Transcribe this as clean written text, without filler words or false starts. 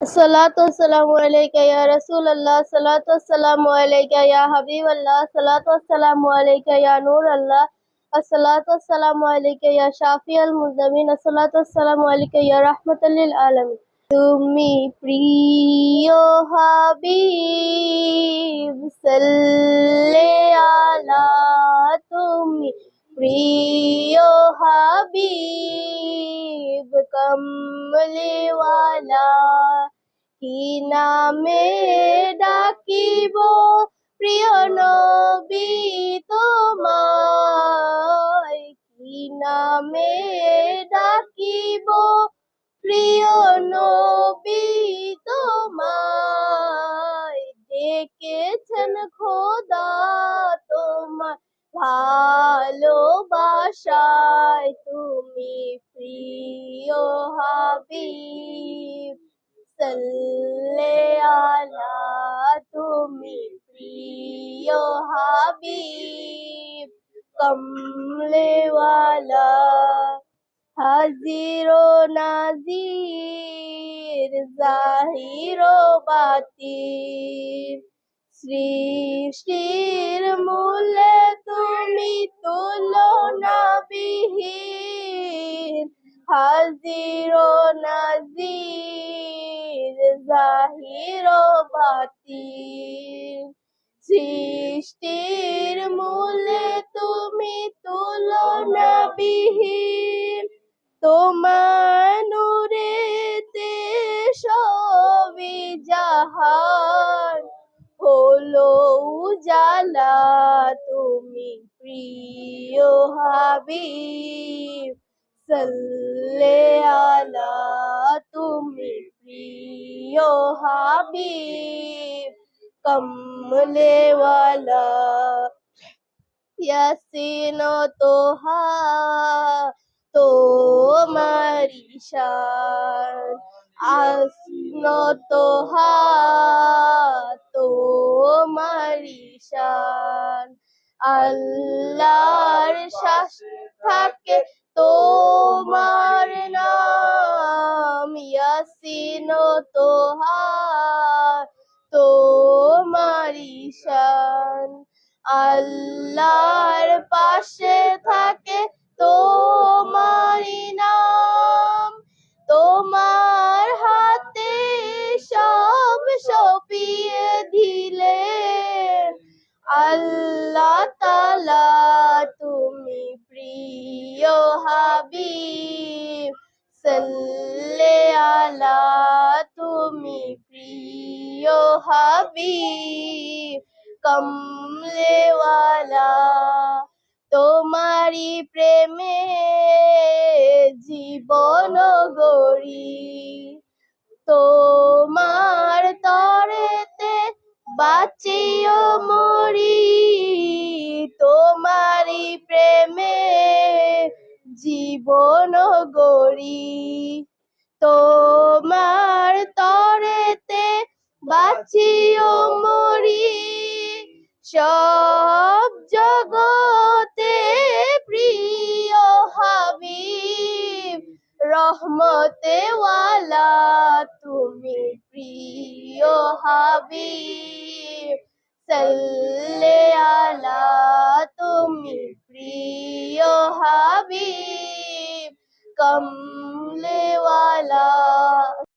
सलातो सलामु अलैका या रसूल अल्लाह, सलातो सलामु अलैका या हबीब अल्लाह, सलातो सलामु अलैका या नूर अल्लाह, अस्सलातो सलामु अलैका या शाफी अल मुज़्नबीन, अस्सलातो सलामु अलैका या रहमतल लिल आलमीन। তুমি প্রিয় হাবিব সাল্লে আলা, তুমি প্রিয় হাবিব কমলিওয়ালা, কি নামে ডাকিব প্রিয় নবী তোমায়, কি নামে ডাকিব প্রিয় নবী তোমায়, ডেকেছেন খোদা তোমার ভালোবাসায়, তুমি প্রিয় হাবিব সাল্লে আলা, তুমি প্রিয় হাবিব কমলেওয়ালা, হাজির ও নাজির জাহির ও বাতিন, সৃষ্টির মূলে তুমি তুলনাবিহীন, হাজির ও নাজির জাহির ও বাতিন, সৃষ্টির মূলে তুমি তুলনাবিহীন, তোমার নূরেতে সবই জাহান হলো উজালা, তুমি প্রিয় হাবিব সাল্লে আলা, তুমি প্রিয় হাবিব কমলেওয়ালা, ইয়াসিন ও তোহা তোমারি শান, আসন তোহা তোমারি শান, আল্লাহর শ্বাস থাকে তোমার নাম, ইয়াসিন ও তোহা তোমারি শান, আল্লাহর পাশে থাকে তোমারি নাম, তোমার হাতে সব সঁপিয়ে দিলেন আল্লাহ তাআলা, তুমি প্রিয় হাবিব সাল্লে আলা, তুমি প্রিয় হাবিব কমলেওয়ালা, তোমারি প্রেমে জীবন গড়ি, তোমার তরেতে বাঁচিও মরি, তোমারি প্রেমে জীবন গড়ি, তোমার তরেতে বাঁচিও মরি, সব জগতে প্রিয় হাবিব রহমতে ওয়ালা, তুমি প্রিয় হাবিব সাল্লে আলা, তুমি প্রিয় হাবিব কমলেওয়ালা।